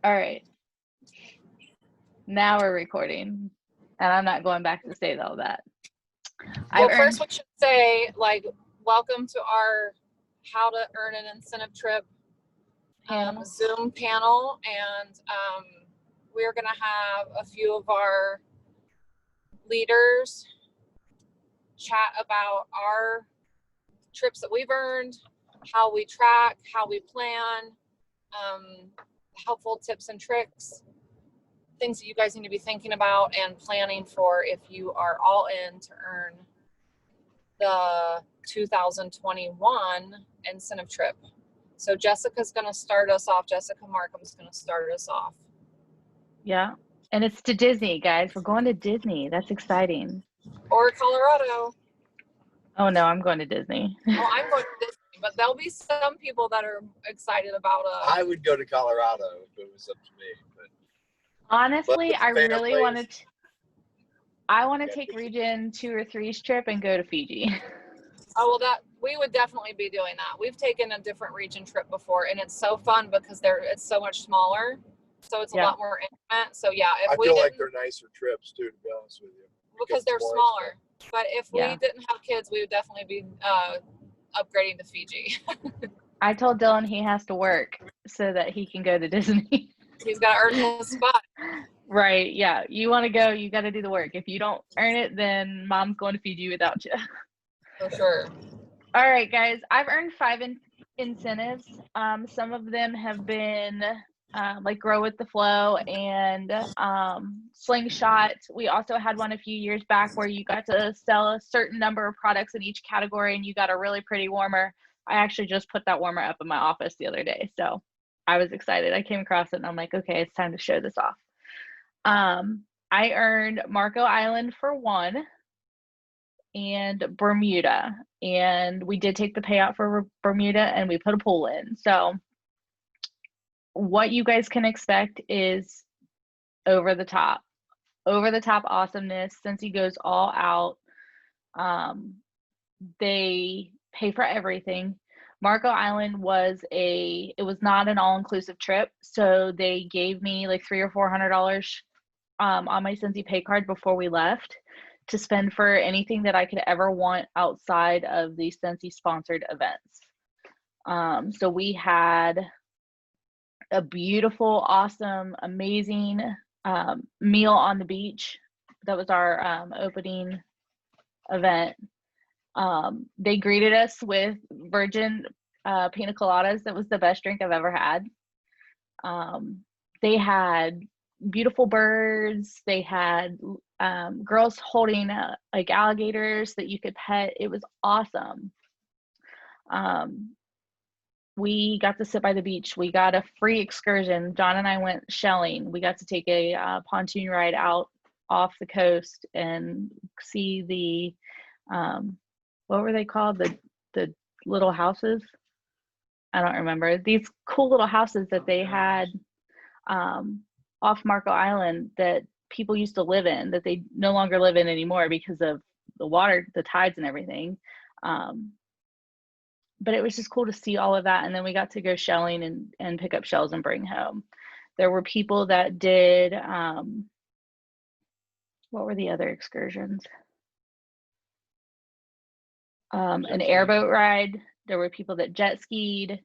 All right. Now we're recording, and I'm not going back to say all that. Well, first we should say, like, welcome to our How to Earn an Incentive Trip Zoom panel, and we're going to have a few of our leaders chat about our trips that we've earned, how we track, how we plan, helpful tips and tricks, things that you guys need to be thinking about and planning for if you are all in to earn the 2021 incentive trip. So Jessica's going to start us off. Jessica Markham's going to start us off. Yeah. And it's to Disney, guys. We're going to Disney. That's exciting. Or Colorado. Oh, no, I'm going to Disney. Oh, I'm going to Disney, but there'll be some people that are excited about I would go to Colorado if it was up to me. But honestly, I really wanted to. I want to take Region 2 or 3's trip and go to Fiji. Oh, well, that we would definitely be doing that. We've taken a different region trip before, and it's so fun because it's so much smaller, so it's a lot more intimate. So yeah, I feel like they're nicer trips too, to be honest with you, because they're smaller. But if we didn't have kids, we would definitely be upgrading to Fiji. I told Dylan he has to work so that he can go to Disney. He's got to earn his spot. Right, yeah. You want to go, you got to do the work. If you don't earn it, then mom's going to feed you without you. For sure. All right, guys. I've earned 5 incentives. Some of them have been like Grow with the Flow and Slingshot. We also had one a few years back where you got to sell a certain number of products in each category and you got a really pretty warmer. I actually just put that warmer up in my office the other day, so I was excited. I came across it and I'm like, okay, it's time to show this off. I earned Marco Island for 1 and Bermuda, and we did take the payout for Bermuda and we put a pool in. So what you guys can expect is over the top awesomeness. Cincy goes all out. They pay for everything. Marco Island was not an all-inclusive trip, so they gave me like $300 or $400 on my Cincy pay card before we left to spend for anything that I could ever want outside of the Cincy sponsored events. So we had a beautiful, awesome, amazing meal on the beach. That was our opening event. They greeted us with virgin pina coladas. That was the best drink I've ever had. They had beautiful birds. They had girls holding like alligators that you could pet. It was awesome. We got to sit by the beach. We got a free excursion. John and I went shelling. We got to take a pontoon ride out off the coast and see the what were they called? The little houses? I don't remember. These cool little houses that they had off Marco Island that people used to live in, that they no longer live in anymore because of the water, the tides and everything. But it was just cool to see all of that. And then we got to go shelling and pick up shells and bring home. There were people that did, what were the other excursions? An airboat ride. There were people that jet skied.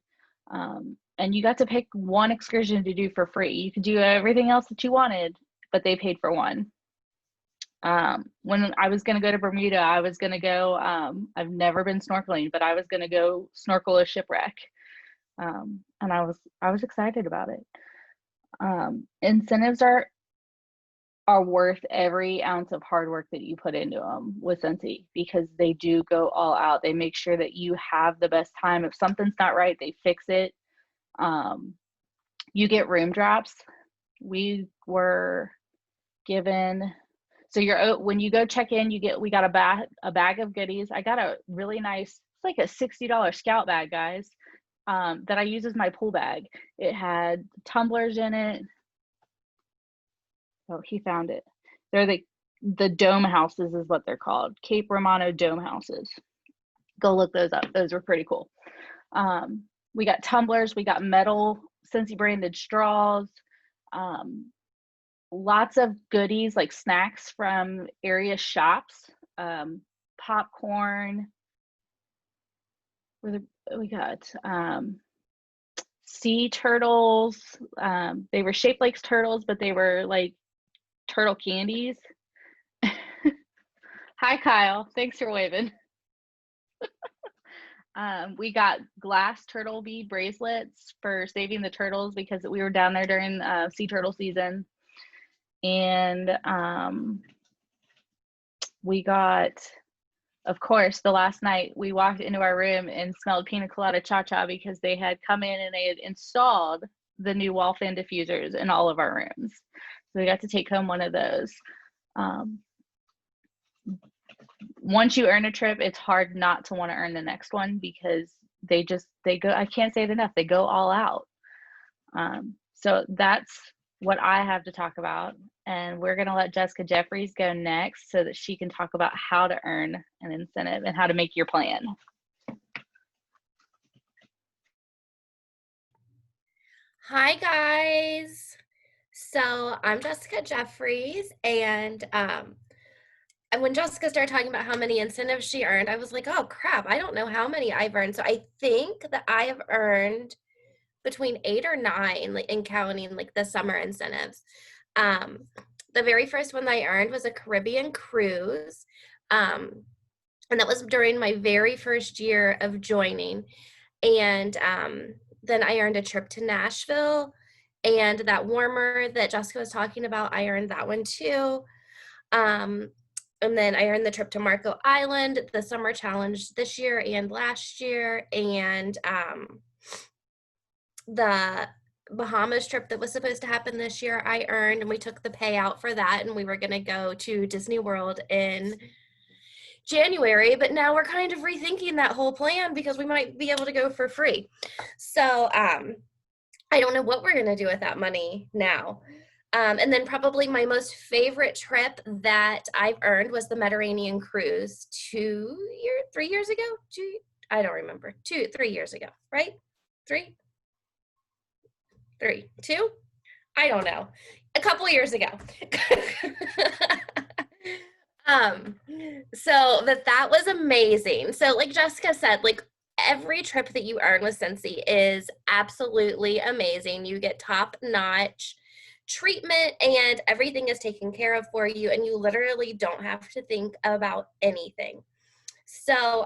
And you got to pick one excursion to do for free. You could do everything else that you wanted, but they paid for one. When I was going to go to Bermuda, I was going to go, I've never been snorkeling, but I was going to go snorkel a shipwreck. And I was excited about it. Incentives are worth every ounce of hard work that you put into them with Cincy, because they do go all out. They make sure that you have the best time. If something's not right, they fix it. You get room drops. We were given, so when you go check in, we got a bag of goodies. I got a really nice, it's like a $60 Scout bag, guys, that I use as my pool bag. It had tumblers in it. Oh, he found it. They're the dome houses is what they're called. Cape Romano dome houses. Go look those up. Those were pretty cool. We got tumblers. We got metal Cincy branded straws. lots of goodies like snacks from area shops, popcorn. We got sea turtles. They were shaped like turtles, but they were like turtle candies. Hi, Kyle. Thanks for waving. We got glass turtle bead bracelets for saving the turtles because we were down there during sea turtle season. And we got, of course, the last night we walked into our room and smelled pina colada cha-cha because they had come in and they had installed the new wall fan diffusers in all of our rooms. So we got to take home one of those. Once you earn a trip, it's hard not to want to earn the next one because they go, I can't say it enough, they go all out. So that's what I have to talk about. And we're going to let Jessica Jeffries go next so that she can talk about how to earn an incentive and how to make your plan. Hi, guys. So I'm Jessica Jeffries, and when Jessica started talking about how many incentives she earned, I was like, oh crap, I don't know how many I've earned. So I think that I have earned between 8 or 9, like in counting like the summer incentives. The very first one that I earned was a Caribbean cruise. And that was during my very first year of joining. And then I earned a trip to Nashville, and that warmer that Jessica was talking about, I earned that one too. And then I earned the trip to Marco Island, the summer challenge this year and last year, and the Bahamas trip that was supposed to happen this year, I earned, and we took the payout for that, and we were gonna go to Disney World in January, but now we're kind of rethinking that whole plan because we might be able to go for free. So I don't know what we're gonna do with that money now. And then probably my most favorite trip that I've earned was the Mediterranean cruise 3 years ago. I don't remember. 3 years ago, right? 3, 2? I don't know. A couple years ago. So that was amazing. So like Jessica said, like every trip that you earn with Scentsy is absolutely amazing. You get top-notch treatment and everything is taken care of for you, and you literally don't have to think about anything. So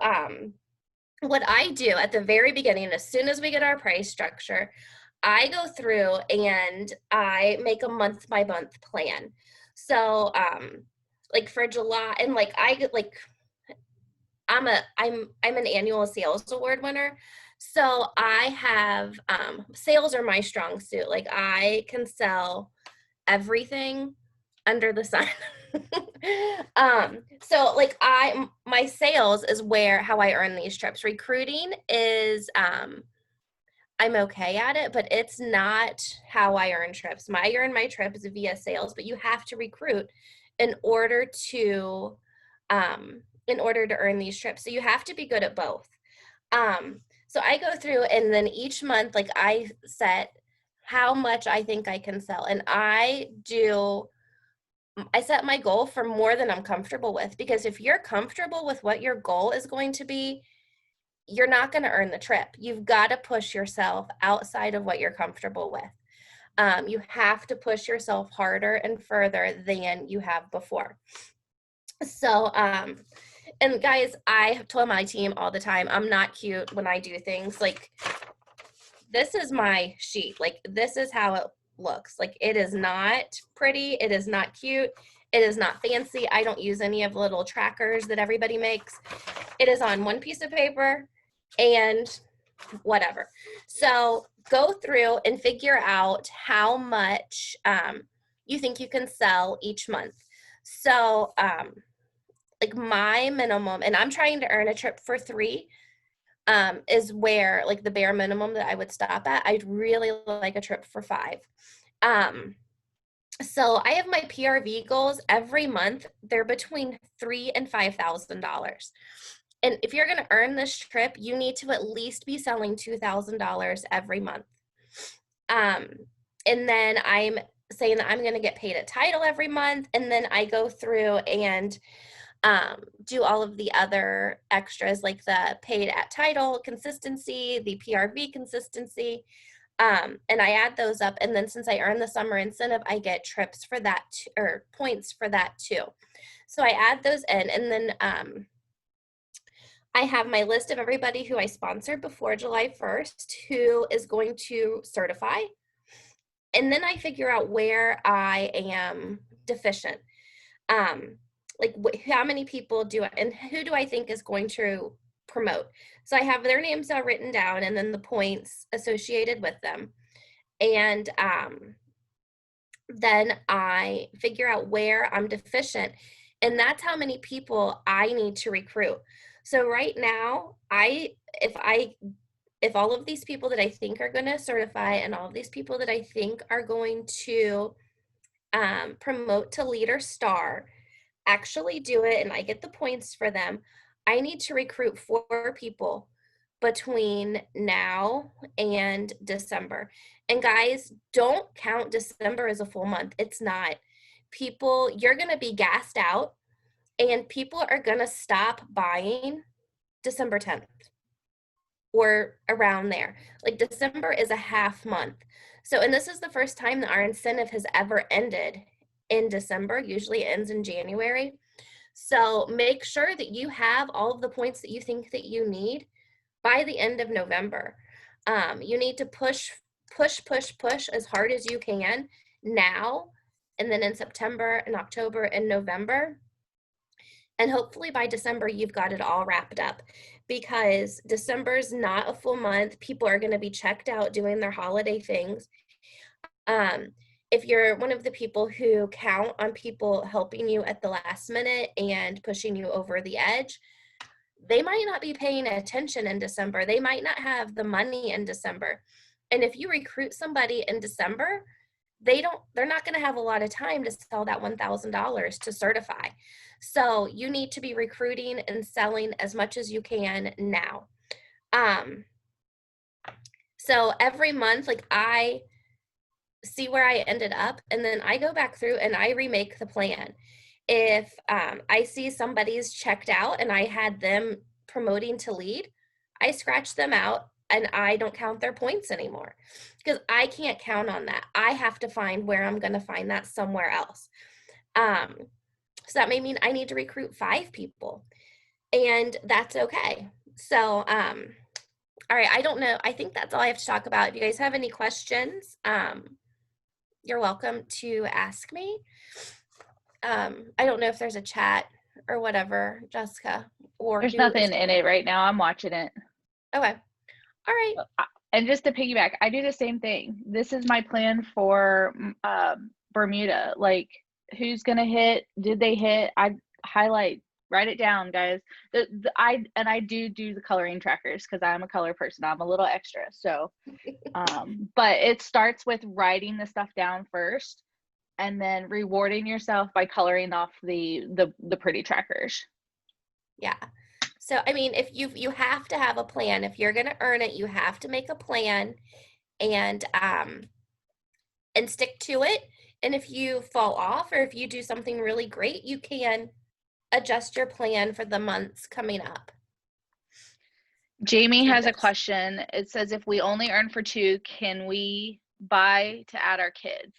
what I do at the very beginning, as soon as we get our price structure, I go through and I make a month-by-month plan. So like for July, and like I'm an annual sales award winner. So I have sales are my strong suit. Like I can sell everything under the sun. So like my sales is how I earn these trips. Recruiting is I'm okay at it, but it's not how I earn trips. I earn my trips via sales, but you have to recruit in order to earn these trips. So you have to be good at both. So I go through, and then each month, like I set how much I think I can sell. And I set my goal for more than I'm comfortable with, because if you're comfortable with what your goal is going to be, you're not going to earn the trip. You've got to push yourself outside of what you're comfortable with. You have to push yourself harder and further than you have before. So, and guys, I have told my team all the time, I'm not cute when I do things. Like, this is my sheet. Like, this is how it looks. Like, it is not pretty. It is not cute. It is not fancy. I don't use any of the little trackers that everybody makes. It is on one piece of paper and whatever. So go through and figure out how much you think you can sell each month. So like my minimum, and I'm trying to earn a trip for 3, is where like the bare minimum that I would stop at. I'd really like a trip for 5. So I have my PRV goals every month. They're between $3,000 and $5,000. And if you're going to earn this trip, you need to at least be selling $2,000 every month. And then I'm saying that I'm going to get paid at title every month. And then I go through and do all of the other extras like the paid at title consistency, the PRV consistency. And I add those up. And then since I earn the summer incentive, I get trips for that or points for that too. So I add those in, and then I have my list of everybody who I sponsored before July 1st who is going to certify. And then I figure out where I am deficient. Like how many people do I, and who do I think is going to promote? So I have their names all written down and then the points associated with them. And then I figure out where I'm deficient. And that's how many people I need to recruit. So right now, if all of these people that I think are going to certify and all of these people that I think are going to promote to lead or star actually do it and I get the points for them, I need to recruit 4 people between now and December. And guys, don't count December as a full month. It's not. People, you're going to be gassed out and people are going to stop buying December 10th or around there. Like December is a half month. So, and this is the first time that our incentive has ever ended in December, usually ends in January. So make sure that you have all of the points that you think that you need by the end of November. You need to push as hard as you can now, and then in September and October and November. And hopefully by December, you've got it all wrapped up, because December's not a full month. People are going to be checked out doing their holiday things. If you're one of the people who count on people helping you at the last minute and pushing you over the edge, they might not be paying attention in December. They might not have the money in December. And if you recruit somebody in December, they're not going to have a lot of time to sell that $1,000 to certify. So you need to be recruiting and selling as much as you can now. So every month, like I see where I ended up, and then I go back through and I remake the plan. If I see somebody's checked out and I had them promoting to lead, I scratch them out and I don't count their points anymore, because I can't count on that. I have to find where I'm going to find that somewhere else. So that may mean I need to recruit 5 people, and that's okay. So, all right, I don't know. I think that's all I have to talk about. If you guys have any questions, you're welcome to ask me. I don't know if there's a chat or whatever, Jessica, or There's nothing in it right now. I'm watching it. Okay. All right. And just to piggyback, I do the same thing. This is my plan for Bermuda. Like, who's going to hit? Did they hit? I highlight, write it down, guys. I do the coloring trackers because I'm a color person. I'm a little extra. So, but it starts with writing the stuff down first and then rewarding yourself by coloring off the pretty trackers. Yeah. So, I mean, if you have to have a plan. If you're going to earn it, you have to make a plan and stick to it. And if you fall off or if you do something really great, you can adjust your plan for the months coming up. Jamie has a question. It says, if we only earn for 2, can we buy to add our kids?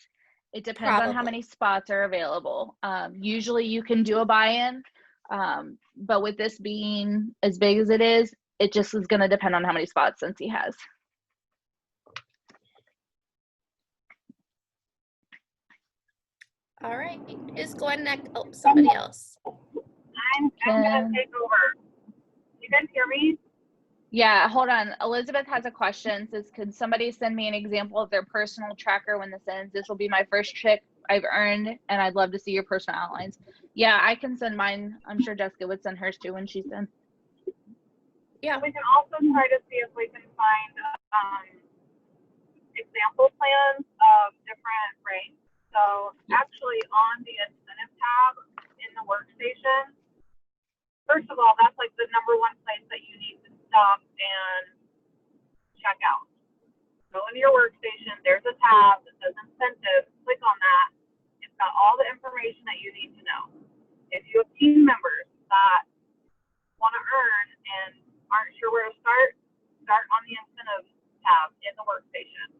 It depends on how many spots are available. Usually you can do a buy-in. But with this being as big as it is, it just is going to depend on how many spots Cincy has. All right. Who's going next? Oh, somebody else. I'm going to take over. You guys hear me? Yeah, hold on. Elizabeth has a question. Says, could somebody send me an example of their personal tracker when this ends? This will be my first trip I've earned, and I'd love to see your personal outlines. Yeah, I can send mine. I'm sure Jessica would send hers too when she's done. Yeah. We can also try to see if we can find example plans of different ranks. So actually on the incentive tab in the workstation, first of all, that's like the #1 place that you need to stop and check out. Go into your workstation, there's a tab that says incentives, click on information that you need to know. If you have team members that want to earn and aren't sure where to start on the incentive tab in the workstation.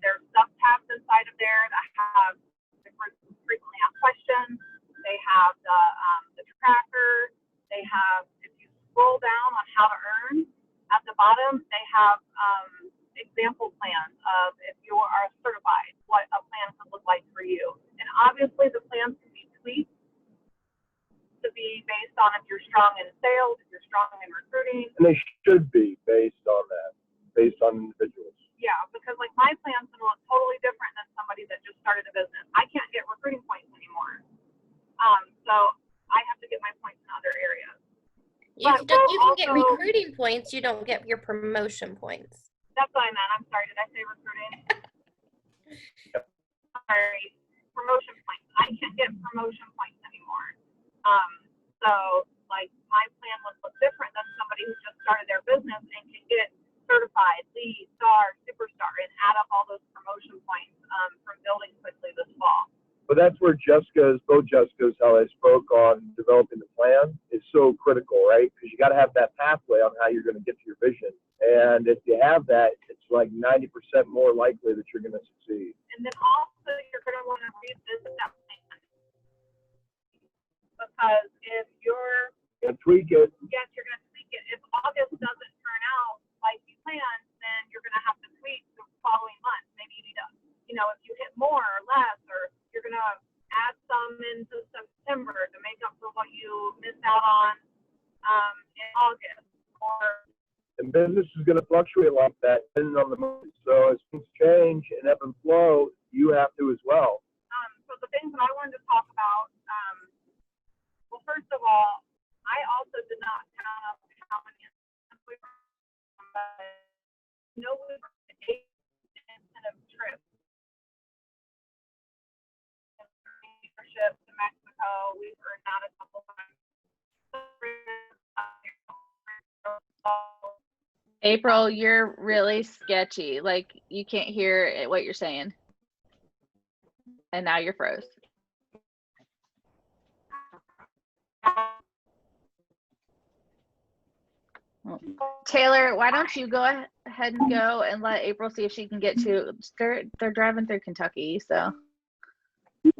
There's sub-tabs inside of there that have different frequently asked questions. They have the tracker. They have, if you scroll down on how to earn, at the bottom, they have example plans of if you are certified, what a plan could look like for you. And obviously the plans can be tweaked to be based on if you're strong in sales, if you're strong in recruiting. And they should be based on that, based on individuals. Yeah, because like my plan's gonna look totally different than somebody that just started a business. I can't get recruiting points anymore. So I have to get my points in other areas. You But can get also- recruiting points, you don't get your promotion points. That's what I meant. I'm sorry. Did I say recruiting? Sorry. Promotion points. I can't get promotion points anymore. So like my plan would look different than somebody who just started their business and can get certified, lead, star, superstar, and add up all those promotion points from building quickly this fall. But that's where both Jessica's, how they spoke on developing the plan is so critical, right? Because you got to have that pathway on how you're going to get to your vision. And if you have that, it's like 90% more likely that you're going to succeed. And then also you're going to want to revisit that plan. Because if you're, And tweak it. yes, you're going to tweak it. If August doesn't turn out like you planned, then you're going to have to tweak the following month. Maybe you need to, if you hit more or less, or you're going to add some into September to make up for what you missed out on in August. And business is going to fluctuate like that depending on the mood. So as things change and ebb and flow, you have to as well. So the things that I wanted to talk about, well, first of all, I also did not count up how many we were, but we were 8 incentive trips. Leadership to Mexico, we were not a couple times. April, you're really sketchy. Like you can't hear what you're saying. And now you're froze. Well, Taylor, why don't you go ahead and go and let April see if she can get to, they're driving through Kentucky, so. What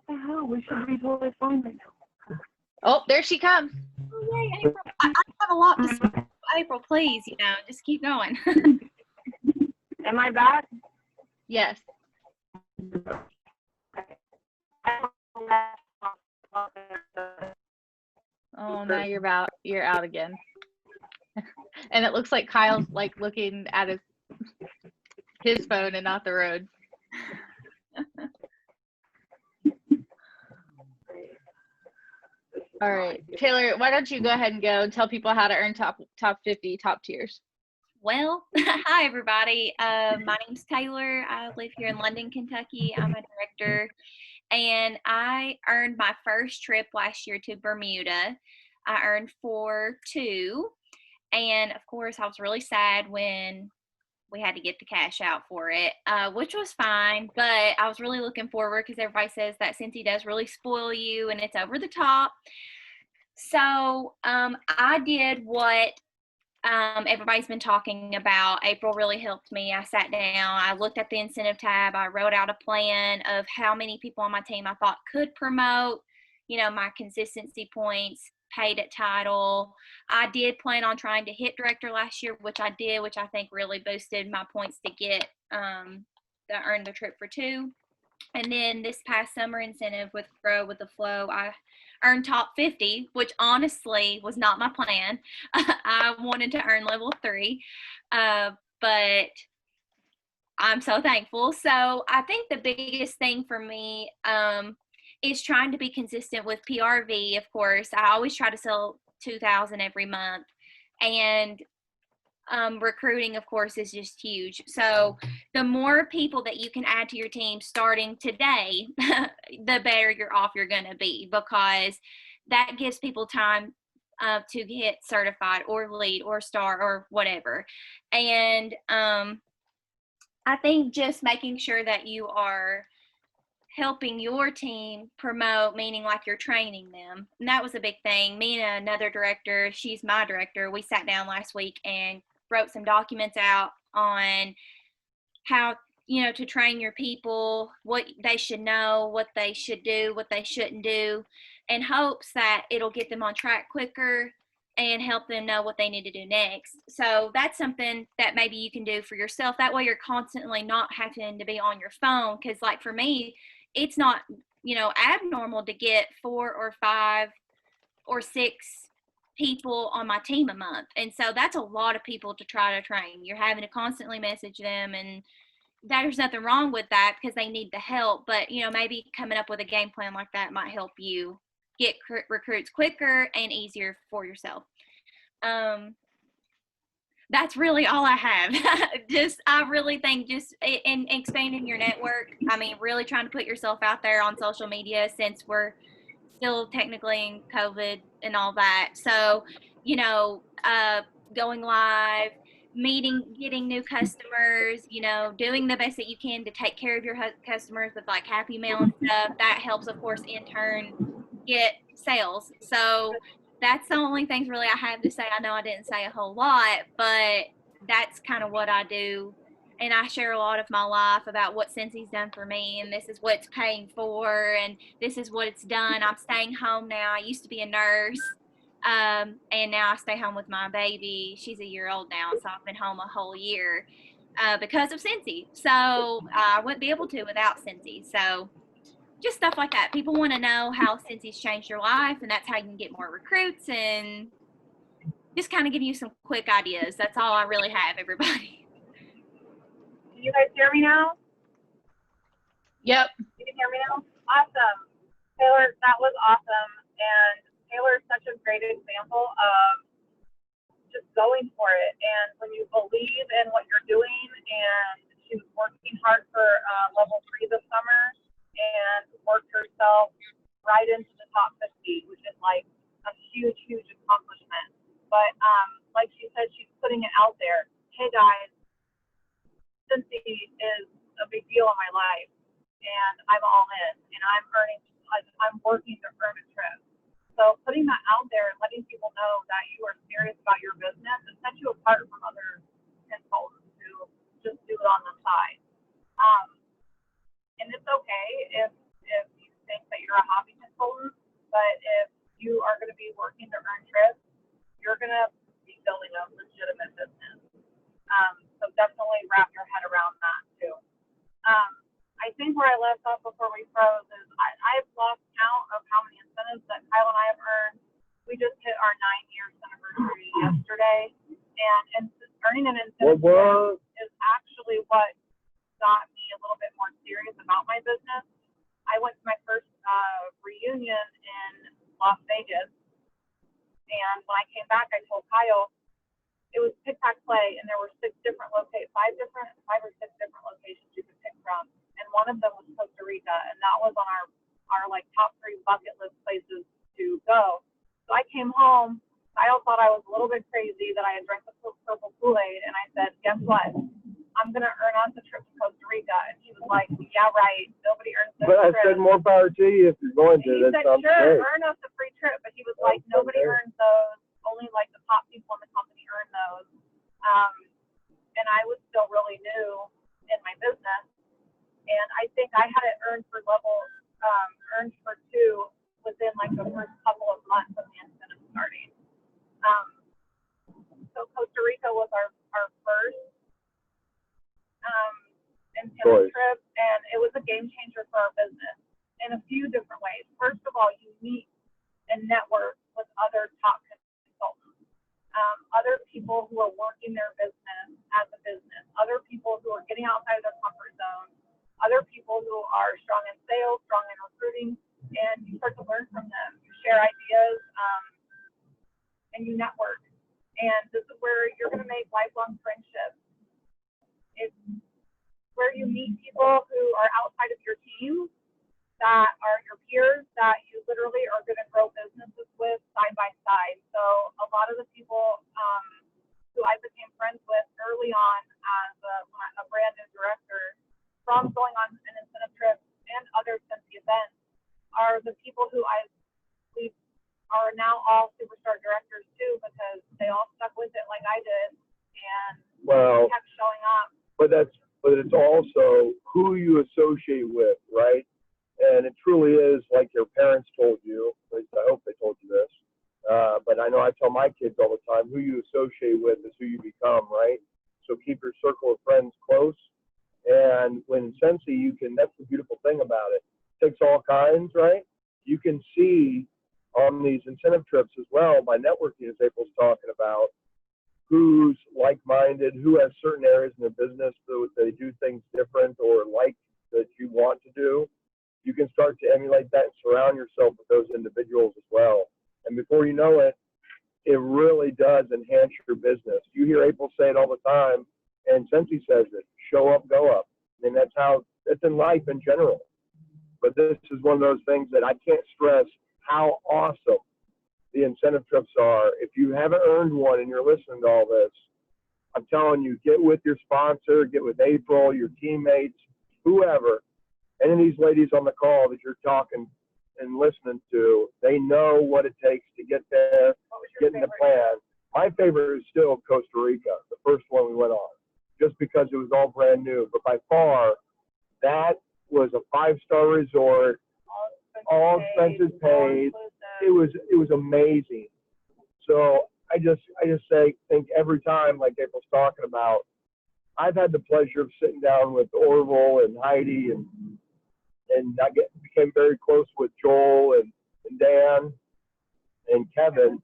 the hell? We should be totally fine right now. Oh, there she comes. Oh, yay, April. I have a lot to say. April, please, just keep going. Am I back? Yes. Oh, now you're out again. And it looks like Kyle's like looking at his phone and not the road. All right, Taylor, why don't you go ahead and go and tell people how to earn top 50 top tiers. Well, hi, everybody. My name's Taylor. I live here in London, Kentucky. I'm a director, and I earned my first trip last year to Bermuda. I earned 4.2, and of course, I was really sad when we had to get the cash out for it, which was fine, but I was really looking forward because everybody says that Cincy does really spoil you and it's over the top. So I did what everybody's been talking about. April really helped me. I sat down, I looked at the incentive tab, I wrote out a plan of how many people on my team I thought could promote, my consistency points, paid at title. I did plan on trying to hit director last year, which I did, which I think really boosted my points to get the earn the trip for 2. And then this past summer incentive with Grow with the Flow, I earned top 50, which honestly was not my plan. I wanted to earn level 3, but I'm so thankful. So I think the biggest thing for me is trying to be consistent with PRV. Of course, I always try to sell 2,000 every month, and recruiting, of course, is just huge. So the more people that you can add to your team starting today, the better off you're going to be, because that gives people time to get certified or lead or star or whatever. And I think just making sure that you are helping your team promote, meaning like you're training them. And that was a big thing. Me and another director, she's my director, we sat down last week and wrote some documents out on how, to train your people, what they should know, what they should do, what they shouldn't do, in hopes that it'll get them on track quicker and help them know what they need to do next. So that's something that maybe you can do for yourself. That way you're constantly not having to be on your phone. Because like for me, it's not, abnormal to get 4 or 5 or 6 people on my team a month. And so that's a lot of people to try to train. You're having to constantly message them, and there's nothing wrong with that because they need the help. But, maybe coming up with a game plan like that might help you get recruits quicker and easier for yourself. That's really all I have. I really think just in expanding your network. I mean, really trying to put yourself out there on social media, since we're still technically in COVID and all that. So, going live, getting new customers, doing the best that you can to take care of your customers with like Happy Mail and stuff. That helps, of course, in turn get sales. So that's the only things really I have to say. I know I didn't say a whole lot, but that's kind of what I do. And I share a lot of my life about what Scentsi's done for me, and this is what it's paying for, and this is what it's done. I'm staying home now. I used to be a nurse, and now I stay home with my baby. She's a year old now, so I've been home a whole year because of Scentsy. So I wouldn't be able to without Scentsy. So just stuff like that. People want to know how Scentsi's changed your life, and that's how you can get more recruits, and just kind of give you some quick ideas. That's all I really have, everybody. Can you guys hear me now? Yep. You can hear me now? Awesome. Taylor, that was awesome. And Taylor is such a great example of just going for it. And when you believe in what you're doing, and she was working hard for level 3 this summer and worked herself right into the top 50, which is like a huge, huge accomplishment. But like she said, she's putting it out there. Hey guys, Scentsy is a big deal in my life, and I'm all in, and I'm working to earn a trip. So putting that out there and letting people know that you are serious about your business, it sets you apart from other consultants who just do it on the side. And it's okay if you think that you're a hobby consultant, but if you are going to be working to earn trips, you're going to be building a legitimate business. So definitely wrap your head around that too. I think where I left off before we froze is I've lost count of how many incentives that Kyle and I have earned. We just hit our 9-year anniversary yesterday, and earning an incentive is actually what got me a little bit more serious about my business. I went to my first reunion in Las Vegas, and when I came back, I told Kyle, it was tic-tac play, and there were 5 or 6 different locations you could pick from, and one of them was Costa Rica, and that was on our like top 3 bucket list places to go. So I came home. Kyle thought I was a little bit crazy that I had drank the purple Kool-Aid, and I said, guess what? I'm gonna earn us a trip to Costa Rica, and he was like, yeah, right. Nobody earns those But I trips. said more power to you if you're going to. He That said, sounds sure, great. earn us a free trip, but he was like, nobody earns those. Only like the top people in the company earn those. And I was still really new in my business, and I think I had it earned for 2 within like the first couple of months of the incentive starting. So Costa Rica was our first incentive trip, and it was a game changer for our business in a few different ways. First of all, you meet and network with other top consultants, other people who are working their business as a business, other people who are getting outside of their comfort zone, other people who are strong in sales, strong in recruiting, and you start to learn from them. You share ideas, and you network. And this is where you're going to make lifelong friendships. It's where you meet people who are outside of your team, that are your peers, that you literally are going to grow businesses with side by side. So a lot of the people who I became friends with early on as a brand new director, from going on an incentive trip and other Cincy events are the people who we are now all Superstar directors too, because they all stuck with it like I did and kept showing up. But it's also who you associate with, right? And it truly is like your parents told you. At least I hope they told you this. But I know I tell my kids all the time, who you associate with is who you become, right? So keep your circle of friends close. And when Cincy, that's the beautiful thing about it. It takes all kinds, right? You can see on these incentive trips as well, by networking, as April's talking about, who's like-minded, who has certain areas in their business that they do things different or like that you want to do. You can start to emulate that and surround yourself with those individuals as well. And before you know it, it really does enhance your business. You hear April say it all the time, and Cincy says it, show up, go up. And that's in life in general. But this is one of those things that I can't stress how awesome the incentive trips are. If you haven't earned one and you're listening to all this, I'm telling you, get with your sponsor, get with April, your teammates, whoever. Any of these ladies on the call that you're talking and listening to, they know what it takes to get there, get in the plan. My favorite is still Costa Rica, the first one we went on, just because it was all brand new. But by far, that was a 5-star resort, all expenses paid. It was amazing. So I just think every time, like April's talking about, I've had the pleasure of sitting down with Orville and Heidi, and I became very close with Joel and Dan and Kevin,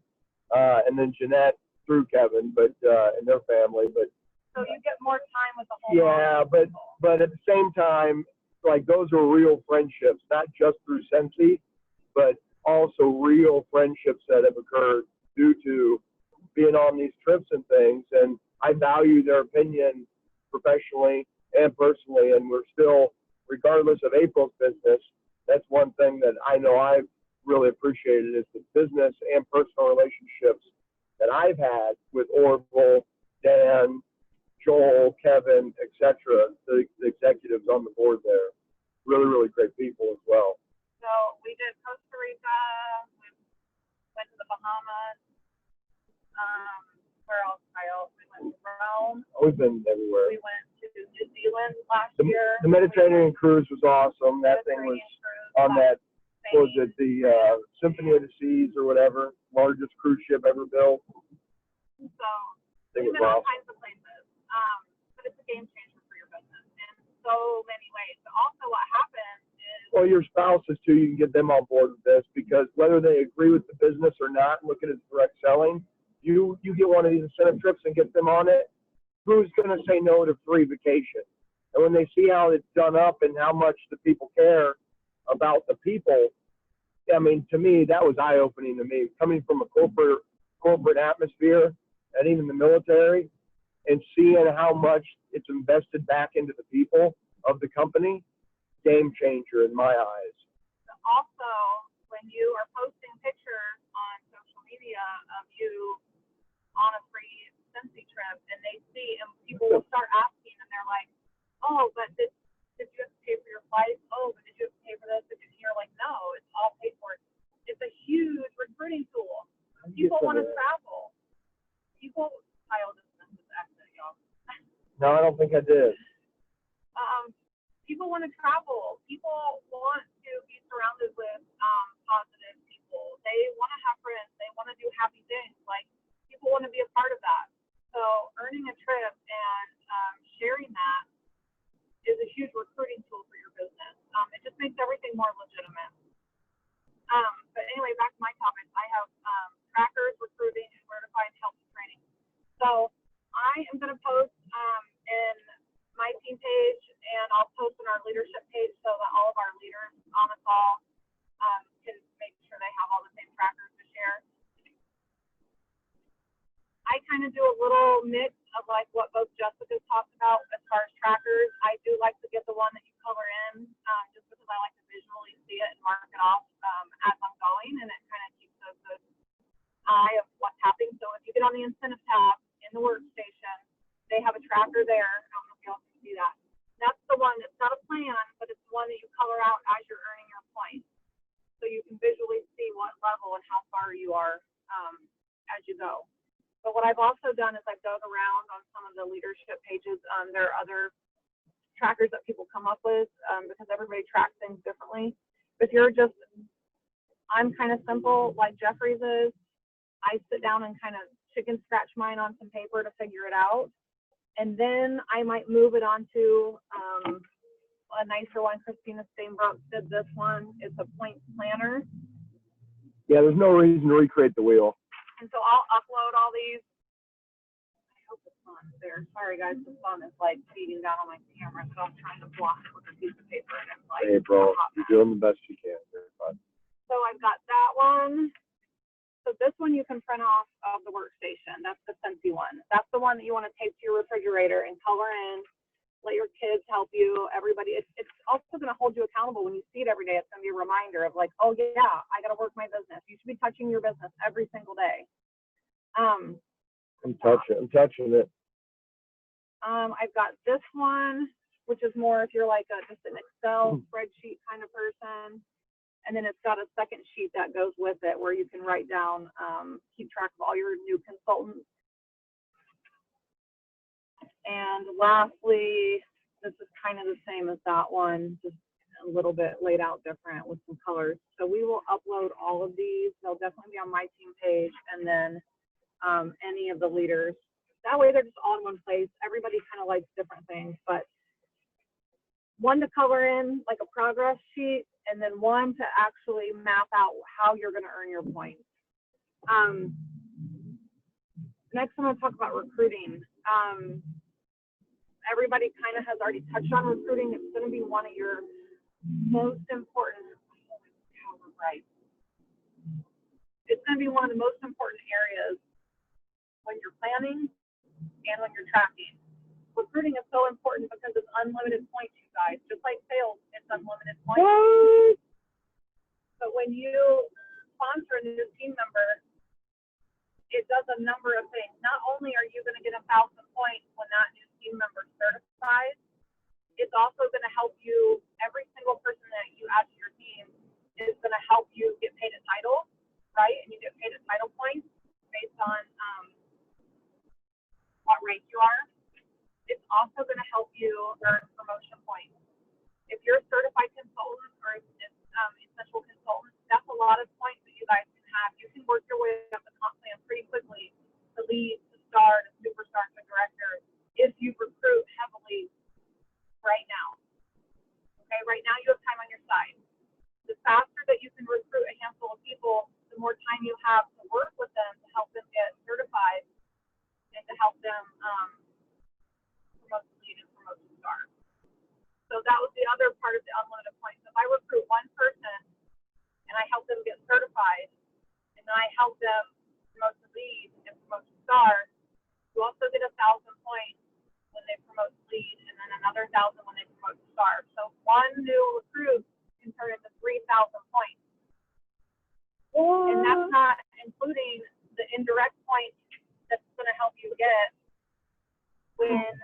and then Jeanette through Kevin, but and their family. But so you get more time with the whole but at the same time, like, those are real friendships, not just through Cincy, but also real friendships that have occurred due to being on these trips and things. And I value their opinion professionally and personally. And we're still, regardless of April's business, that's one thing that I know I've really appreciated is the business and personal relationships that I've had with Orville, Dan, Joel, Kevin, etc., the executives on the board there. Really, really great people as well. So we did Costa Rica, we went to the Bahamas, where else, Kyle? We went to Rome. We've been everywhere. We went to New Zealand last year. The Mediterranean cruise was awesome. That thing was on that, what was it, the Symphony of the Seas or whatever, largest cruise ship ever built. So we've been all kinds of places. But it's a game changer for your business in so many ways. But also what happens is, well, your spouses too, you can get them on board with this, because whether they agree with the business or not, look at it as direct selling, you get one of these incentive trips and get them on it, who's going to say no to free vacation? And when they see how it's done up and how much the people care about the people, I mean, to me, that was eye-opening to me. Coming from a corporate atmosphere and even the military, and seeing how much it's invested back into the people of the company, game changer in my eyes. Also, when you are posting pictures on social media of you on a free Cincy trip, and they see, and people will start asking, and they're like, oh, but did you have to pay for your flights? Oh, but did you have to pay for this? And you're like, no, it's all paid for. It's a huge recruiting tool. People want to travel. Kyle just missed his exit, y'all. No, I don't think I did. People want to travel. People want to be surrounded with positive people. They want to have friends. They want to do happy things. Like, people want to be a part of that. So earning a trip and sharing that is a huge recruiting tool for your business. It just makes everything more legitimate. But anyway, back to my topic. I have trackers, recruiting, and where to find help and training. So I am going to post in my team page, and I'll post on our leadership page so that all of our leaders on the call can make sure they have all the same trackers to share. I kind of do a little mix of like what both Jessica talked about as far as trackers. I do like to get the one that you color in, just because I like to visually see it and mark it off as I'm going, and it kind of keeps a good eye of what's happening. So if you get on the incentive tab in the workstation, they have a tracker there. I don't know if y'all can see that. That's the one that's not a plan, but it's the one that you color out as I've also done is I've dug around on some of the leadership pages. There are other trackers that people come up with because everybody tracks things differently. If you're just, I'm kind of simple like Jeffrey's is. I sit down and kind of chicken scratch mine on some paper to figure it out. And then I might move it onto a nicer one. Christina Steinbrook did this one. It's a point planner. Yeah, there's no reason to recreate the wheel. And so I'll upload all these. I hope the sun's there. Sorry guys, the sun is like beating down on my camera, so I'm trying to block it with a piece of paper. And it's like, Hey, bro, you're doing the best you can. So I've got that one. So this one you can print off of the workstation. That's the Scentsy one. That's the one that you want to tape to your refrigerator and color in. Let your kids help you. Everybody. It's also going to hold you accountable when you see it every day. It's going to be a reminder of like, oh yeah, I got to work my business. You should be touching your business every single day. I'm touching it. I've got this one, which is more if you're like just an Excel spreadsheet kind of person. And then it's got a second sheet that goes with it where you can write down, keep track of all your new consultants. And lastly, this is kind of the same as that one, just a little bit laid out different with some colors. So we will upload all of these. They'll definitely be on my team page and then any of the leaders. That way they're just all in one place. Everybody kind of likes different things, but one to color in like a progress sheet, and then one to actually map out how you're going to earn your points. Next, I'm going to talk about recruiting. Everybody kind of has already touched on recruiting. It's going to be one of your most important, right? It's going to be one of the most important areas when you're planning and when you're tracking. Recruiting is so important because it's unlimited points, you guys. Just like sales, it's unlimited points. What? So when you sponsor a new team member, it does a number of things. Not only are you going to get 1,000 points when that new team member certifies, it's also going to help you. Every single person that you add to your team is going to help you get paid a title, right? And you get paid a title points based on what rank you are. It's also going to help you earn promotion points. If you're a certified consultant or essential consultant, that's a lot of points that you guys can have. You can work your way up the comp plan pretty quickly to lead, to star, to superstar, to director if you recruit heavily right now. Okay, right now you have time on your side. The faster that you can recruit a handful of people, the more time you have to work with them to help them get certified and to help them promote the lead and promote the star. So that was the other part of the unlimited points. If I recruit one person and I help them get certified, and then I help them promote the lead and promote the star, you also get 1,000 points when they promote the lead, and then another 1,000 when they promote the star. So one new recruit can turn into 3,000 points. And that's not including the indirect points that's going to help you get when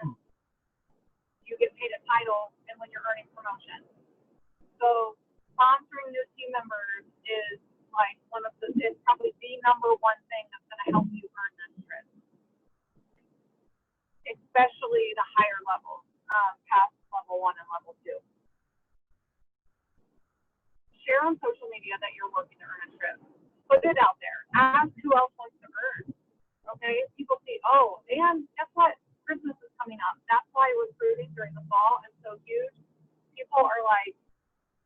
you get paid a title and when you're earning promotion. So sponsoring new team members is like it's probably the number one thing that's going to help you earn this trip, especially the higher levels, past level 1 and level 2. Share on social media that you're working to earn a trip. Put it out there. Ask who else wants to earn. Okay? People see, oh, and guess what? Christmas is coming up. That's why recruiting during the fall is so huge. People are like,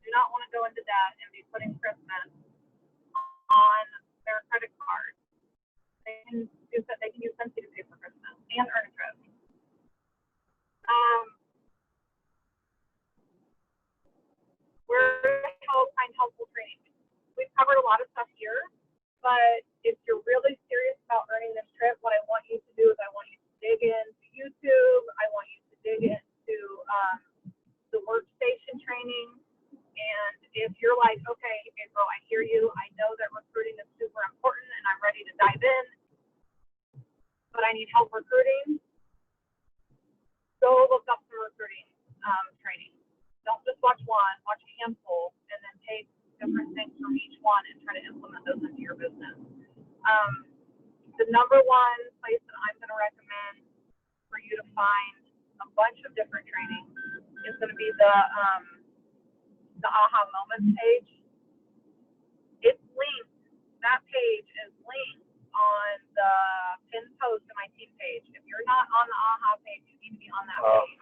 do not want to go into debt and be putting Christmas on their credit card. They can use Scentsy to pay for Christmas and earn a trip. We're find helpful training. We've covered a lot of stuff here, but if you're really serious about earning this trip, what I want you to do is I want you to dig into YouTube. I want you to dig into the workstation training. And if you're like, okay, April, I hear you. I know that recruiting is super important and I'm ready to dive in, but I need help recruiting. Go look up some recruiting training. Don't just watch one, watch a handful, and then take different things from each one and try to implement those into your business. the number one place that I'm going to recommend for you to find a bunch of different training is going to be the Aha Moments page. It's linked. That page is linked on the pinned post to my team page. If you're not on the Aha page, you need to be on that page.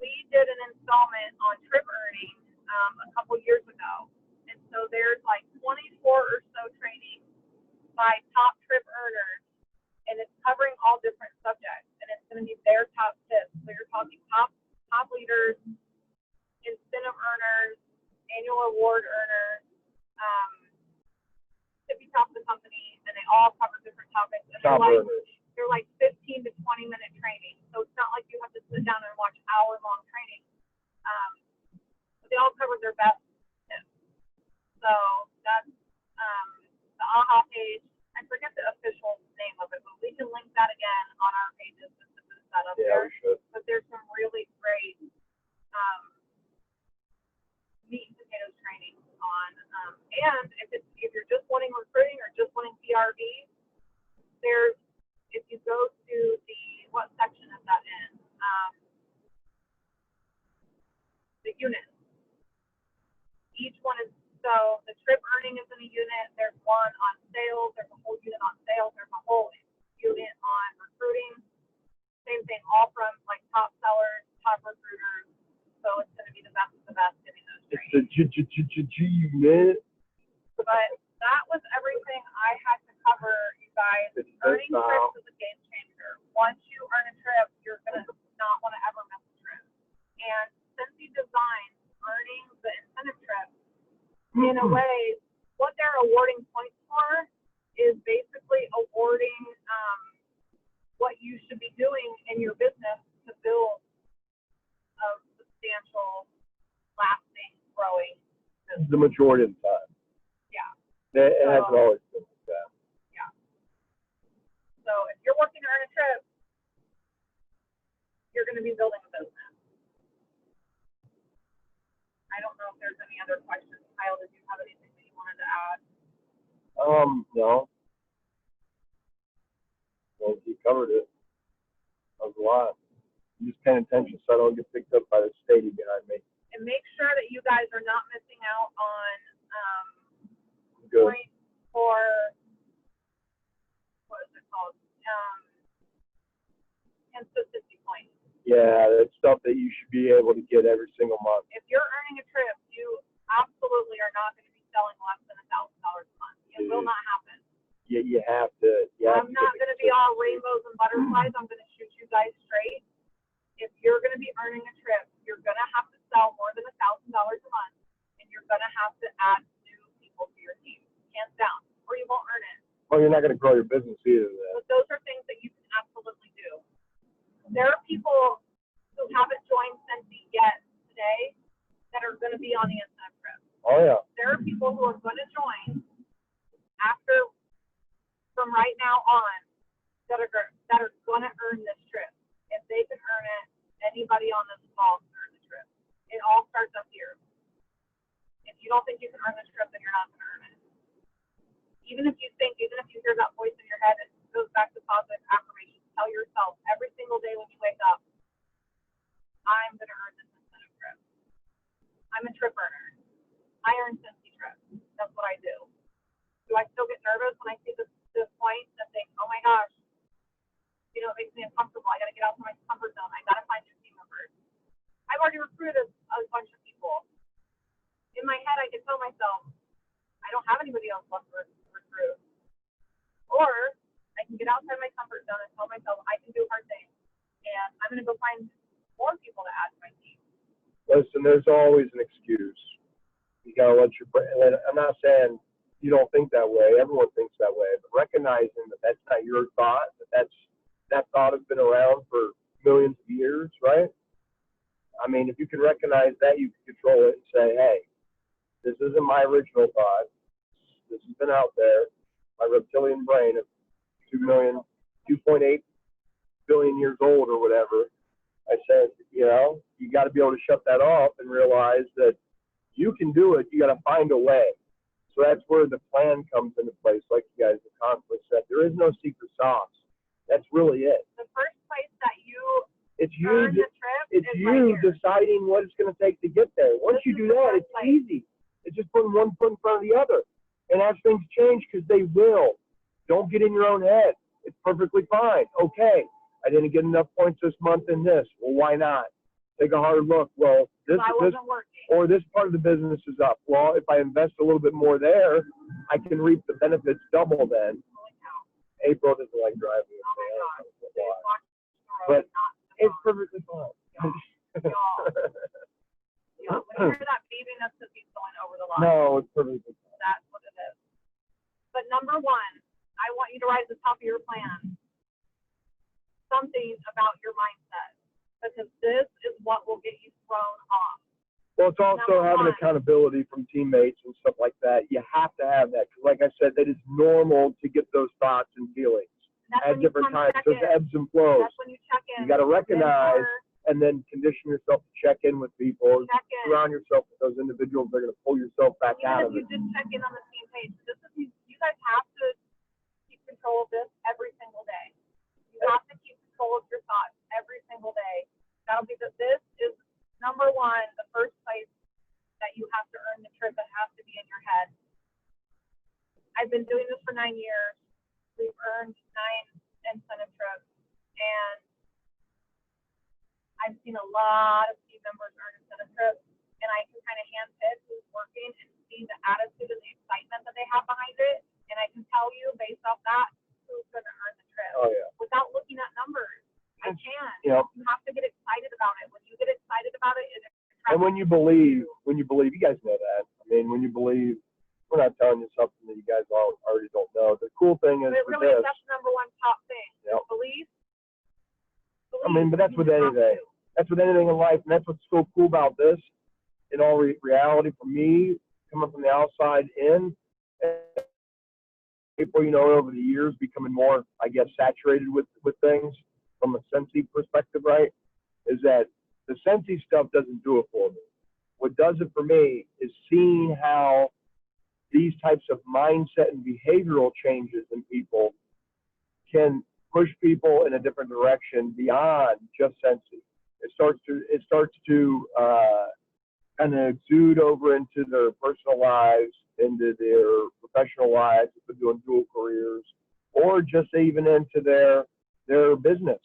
We did an installment on trip earning a couple years ago, and so there's like 24 or so trainings by top trip earners, and it's covering all different subjects, and it's going to be their top tips. So you're talking top leaders, incentive earners, annual award earners, tippy top of the company, and they all cover different topics. And they're like 15 to 20 minute training, so it's not like you have to sit down and watch hour-long training. But they all cover their best tips. So that's the Aha page. I forget the official name of it, but we can link that again on our pages just to put that up there. We should. But there's some really great meat and potatoes training on. And if you're just wanting recruiting or just wanting PRV, if you go to what section is that in? The units. Each one is, so the trip earning is in a unit. There's one on sales. There's a whole unit on sales. There's a whole unit on recruiting. Same thing, all from like top sellers, top recruiters. So it's going to be the best of the best getting those trainings. It's the G unit. But that was everything I had to cover, you guys. Earning trips is a game changer. Once you earn a trip, you're going to not want to ever miss a trip. And Cincy designs earning the incentive trip in a way, what they're awarding points for is basically awarding what you should be doing in your business to build a substantial, lasting, growing business. The majority of the time. Yeah. It hasn't always been like that. Yeah. So if you're working to earn a trip, you're going to be building a business. I don't know if there's any other questions. Kyle, did you have anything that you wanted to add? No. Well, you covered it. That was a lot. I'm just paying attention so I don't get picked up by the stadium behind me. And make sure that you guys are not missing out on Good. points for, what is it called? Consistency points. Yeah, that's stuff that you should be able to get every single month. If you're earning a trip, you absolutely are not going to be selling less than $1,000 a month. It will not happen. You have to. I'm not going to be all rainbows and butterflies. I'm going to shoot you guys straight. If you're going to be earning a trip, you're going to have to sell more than $1,000 a month, and you're going to have to add new people to your team, hands down, or you won't earn it. Well, you're not going to grow your business either. Then. But those are things that you can absolutely do. There are people who haven't joined Cincy yet today that are going to be on the incentive trip. Oh yeah. There are people who are going to join from right now on that are going to earn this trip. If they can earn it, anybody on this call can earn the trip. It all starts up here. If you don't think you can earn this trip, then you're not going to earn it. Even if you hear that voice in your head, it goes back to positive affirmations. Tell yourself every single day when you wake up, I'm going to earn this incentive trip. I'm a trip earner. I earn Cincy trips. That's what I do. Do I still get nervous when I see this point and think, oh my gosh, it makes me uncomfortable. I got to get out of my comfort zone. I got to find new team members. I've already recruited a bunch of people. In my head, I can tell myself, I don't have anybody else left to recruit. Or I can get outside my comfort zone and tell myself I can do hard things. And I'm going to go find more people to add to my team. Listen, there's always an excuse. You got to let your brain, and I'm not saying you don't think that way. Everyone thinks that way. But recognizing that that's not your thought, that thought has been around for millions of years, right? I mean, if you can recognize that, you can control it and say, hey, this isn't my original thought. This has been out there. My reptilian brain of 2.8 billion years old or whatever. I said, you got to be able to shut that off and realize that you can do it. You got to find a way. So that's where the plan comes into place. Like you guys accomplished said, there is no secret sauce. That's really it. The first place that you It's you. earn the trip It's is you right here. deciding what it's going to take to get there. Once This you is do the that, first it's place. easy. It's just putting one foot in front of the other. And as things change, because they will, don't get in your own head. It's perfectly fine. Okay, I didn't get enough points this month in this. Well, why not? Take a hard look. Well, this I wasn't working. or this part of the business is up. Well, if I invest a little bit more there, I can reap the benefits double then. Holy cow. April doesn't like driving. Oh my God. So, They walked the road, But not the it's road. perfectly fine. Yeah, when you hear that beeping, that's because he's going over the line. No, it's perfectly fine. That's what it is. But number one, I want you to write at the top of your plan something about your mindset, because this is what will get you thrown off. Well, it's also Number having one. accountability from teammates and stuff like that. You have to have that. 'Cause like I said, that is normal to get those thoughts and feelings That's at when you different come times. check There's in. ebbs and flows. That's when you check in. You got to recognize Mentor, and then condition yourself to check in with people. check in. Surround yourself with those individuals that are going to pull yourself back out Even of if it. you just check in on the same page. This is, you guys have to keep control of this every single day. You have to keep control of your thoughts every single day. That'll be this is number one, the first place that you have to earn the trip. It has to be in your head. I've been doing this for 9 years. We've earned 9 incentive trips, and I've seen a lot of team members earn incentive trips, and I can kind of handpick who's working and see the attitude and the excitement that they have behind it, and I can tell you based off that who's going to earn the trip Oh yeah. without looking at numbers. I can. You know, You have to get excited about it. When you get excited about it, it attracts and when you believe, you guys know that. I mean, when you believe, we're not telling you something that you guys all already don't know. The cool thing is But it with really is this, that's the number one top thing. Yep. Belief. I mean, but that's You with have anything. to. That's with anything in life, and that's what's so cool about this. In all reality, for me, coming from the outside in, people, you know, over the years becoming more, I guess, saturated with things from a Sensi perspective, right? Is that the Sensi stuff doesn't do it for me. What does it for me is seeing how these types of mindset and behavioral changes in people can push people in a different direction beyond just Sensi. It starts to kind of exude over into their personal lives, into their professional lives, if they're doing dual careers, or just even into their business.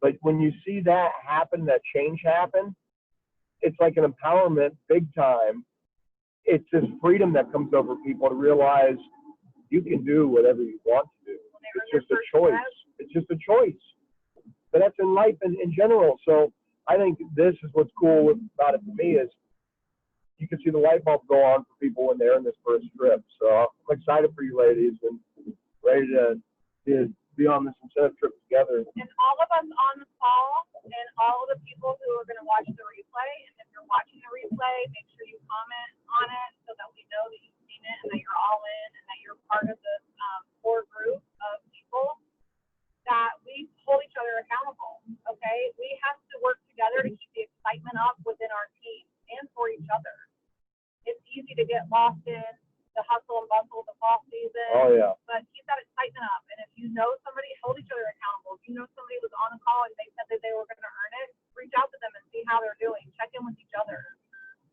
But when you see that happen, that change happen, it's like an empowerment big time. It's this freedom that comes over people to realize you can do whatever you want to do. It's just a choice. It's just a choice. But that's in life in general. So I think this is what's cool about it for me is you can see the light bulb go on for people when they're in this first trip. So I'm excited for you ladies and ready to be on this incentive trip together. And all of us on the call and all of the people who are going to watch the replay, and if you're watching the replay, make sure you comment on it so that we know that you've seen it and that you're all in and that you're part of this core group of people, that we hold each other accountable, okay? We have to work together to keep the excitement up within our team and for each other. It's easy to get lost in the hustle and bustle of the fall season. Oh yeah. But keep that excitement up. And if you know somebody, hold each other accountable. If you know somebody was on a call and they said that they were going to earn it, reach out to them and see how they're doing. Check in with each other.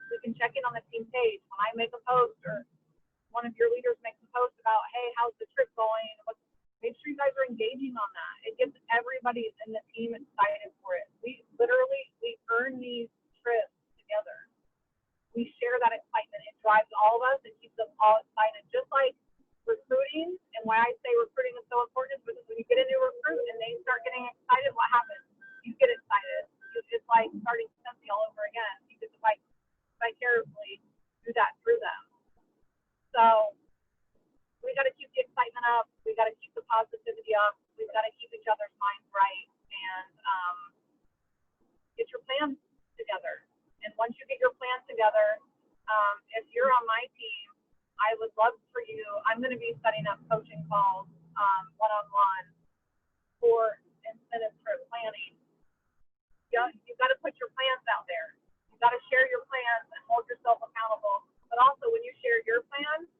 We can check in on the team page. When I make a post or one of your leaders makes a post about, hey, how's the trip going? Make sure you guys are engaging on that. It gets everybody in the team excited for it. We earn these trips together. We share that excitement. It drives all of us. It keeps us all excited. Just like recruiting, and why I say recruiting is so important is because when you get a new recruit and they start getting excited, what happens? You get excited. It's like starting Sensi all over again. You get to vicariously do that through them. So we got to keep the excitement up. We got to keep the positivity up. We've got to keep each other's minds right and get your plans together. And once you get your plans together, if you're on my team, I would love for you. I'm going to be setting up coaching calls one-on-one for incentive trip planning. You've got to put your plans out there. You've got to share your plans and hold yourself accountable. But also, when you share your plans,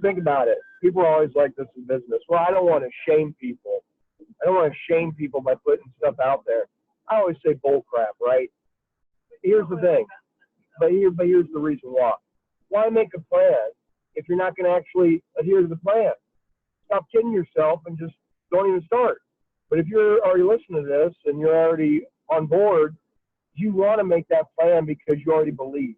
think about it. People are always like this in business. Well, I don't want to shame people. I don't want to shame people by putting stuff out there. I always say bull crap, right? Here's the thing. But here's the reason why. Why make a plan if you're not going to actually adhere to the plan? Stop kidding yourself and just don't even start. But if you're already listening to this and you're already on board, you want to make that plan because you already believe.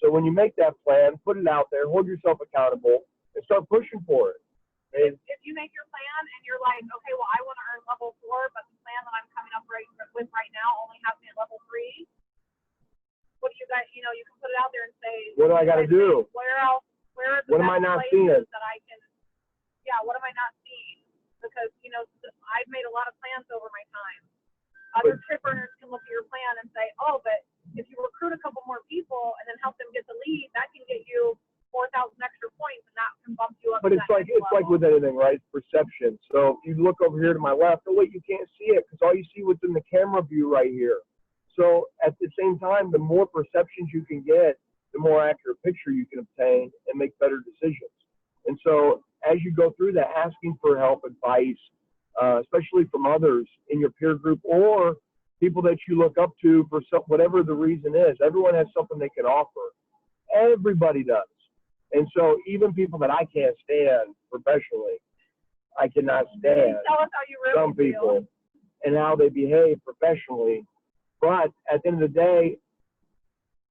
So when you make that plan, put it out there, hold yourself accountable, and start pushing for it. And If you make your plan and you're like, okay, well, I want to earn level 4, but the plan that I'm coming up with right now only has me at level 3. What do you guys, you can put it out there and say, what do I got to do? Where else? Where are the What am I best not places seeing? that I can? Yeah, what am I not seeing? Because I've made a lot of plans over my time. Other trip earners can look at your plan and say, oh, but if you recruit a couple more people and then help them get the lead, that can get you 4,000 extra points, and that can bump you up. But it's like with anything, right? It's perception. So if you look over here to my left, oh wait, you can't see it because all you see what's in the camera view right here. So at the same time, the more perceptions you can get, the more accurate picture you can obtain and make better decisions. And so as you go through that, asking for help, advice, especially from others in your peer group or people that you look up to for whatever the reason is. Everyone has something they can offer. Everybody does. And so even people that I can't stand professionally, I cannot stand Tell us how you really some people and how they behave professionally. But at the end of the day,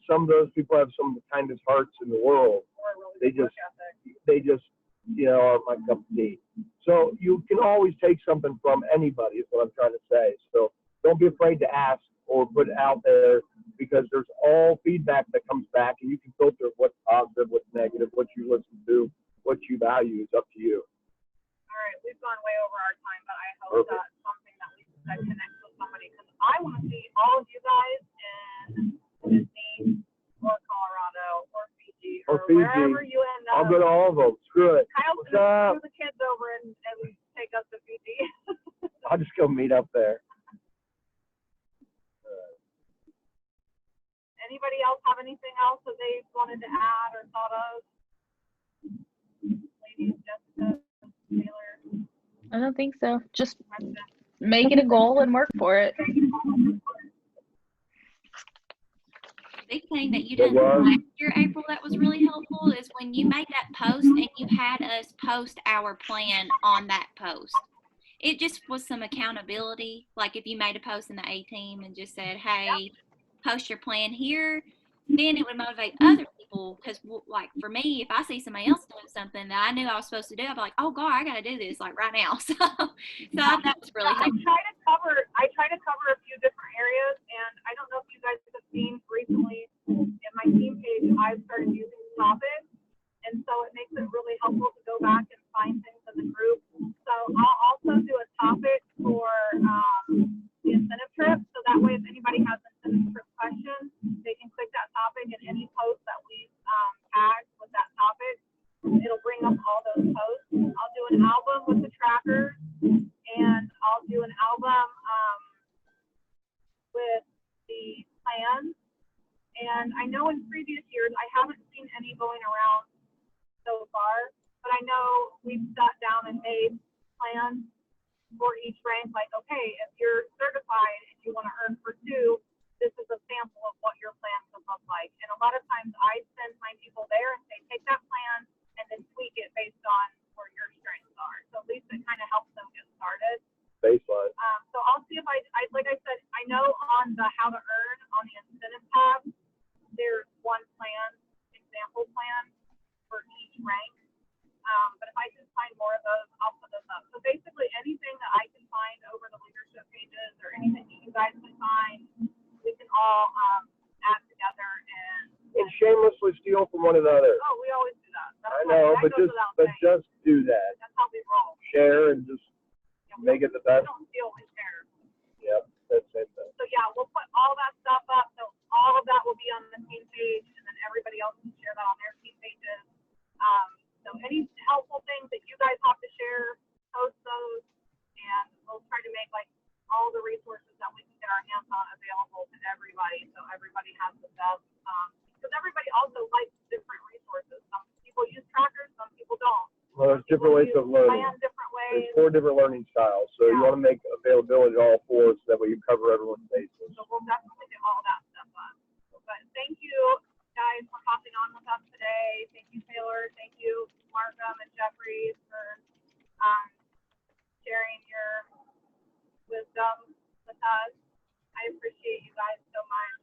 some of those people have some of the kindest hearts in the world. They just, are my cup of tea. So you can always take something from anybody is what I'm trying to say. So don't be afraid to ask or put it out there because there's all feedback that comes back and you can filter what's positive, what's negative, what you listen to, what you value is up to you. All right, we've gone way over our time, but I hope that something that we said connects with somebody because I want to see all of you guys in Disney or Colorado or Fiji or wherever you end up. I'll go to all of them. Screw it. Kyle's What's up? gonna the kids over and take us to Fiji. I'll just go meet up there. Anybody else have anything else that they wanted to add or thought of? Ladies, Jessica, Taylor. I don't think so. Just make it a goal and work for it. Big thing that you done last year, April, that was really helpful is when you made that post and you had us post our plan on that post. It just was some accountability. Like if you made a post in the A team and just said, hey, post your plan here, then it would motivate other people. Because like for me, if I see somebody else doing something that I knew I was supposed to do, I'd be like, oh God, I got to do this like right now. So that was really helpful. I try to cover a few different areas, and I don't know if you guys have seen recently in my team page, I've started using topics, and so it makes it really helpful to go back and find things in the group. So I'll also do a topic for the incentive trip, so that way if anybody has incentive trip questions, they can click that topic, and any post that we've tagged with that topic, it'll bring up all those posts. I'll do an album with the trackers, and I'll do an album with the plans. And I know in previous years, I haven't seen any going around so far, but I know we've sat down and made plans for each rank, like, okay, if you're certified and you want to earn for 2, this is a sample of what your plan could look like. And a lot of times I send my people there and say, take that plan and then tweak it based on where your strengths are. So at least it kind of helps them get started. Baseline. So I'll see if I like I said, I know on the how to earn on the incentive tab, there's one plan, example plan for each rank. But if I can find more of those, I'll put those up. So basically anything that I can find over the leadership pages or anything that you guys can find, we can all add together and shamelessly steal from one another. Oh, we always do that. I know, but just do that. That's how we roll. Share and just make it the best. We don't steal, we share. Yep, that's it. So yeah, we'll put all that stuff up. So all of that will be on the team page, and then everybody else can share that on their team pages. So any helpful things that you guys have to share, post those, and we'll try to make like all the resources that we can get our hands on available to everybody, so everybody has the best. Because everybody also likes different resources. Some people use trackers, some people don't. Well, there's different ways of learning. Plan different There's ways. 4 different learning styles, so you Yeah. want to make availability to all 4 so that way you cover everyone's bases. So we'll definitely get all that stuff up. But thank you guys for hopping on with us today. Thank you, Taylor. Thank you, Markham and Jeffries, for sharing your wisdom with us. I appreciate you guys so much.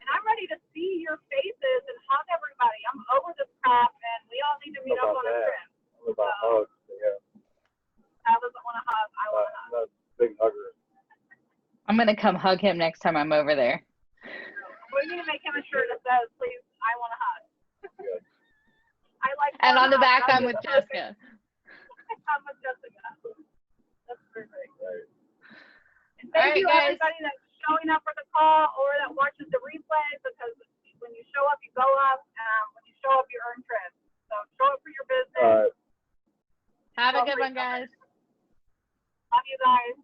And I'm ready to see your faces and hug everybody. I'm over this crap, and we all need to meet up on a trip. About hugs, yeah. Kyle doesn't want to hug. I want to hug. I'm not a big hugger. I'm gonna come hug him next time I'm over there. We need to make him a shirt that says, "Please, I want to hug." Yeah. I like. And on the hugs. back, That's I'm with perfect. Jessica. I'm with Jessica. That's perfect. Right. And All thank right, you guys. everybody that's showing up for the call or that watches the replay, because when you show up, you go up. When you show up, you earn trips. So show up for your business. All right. Have a good one, guys. Love you guys.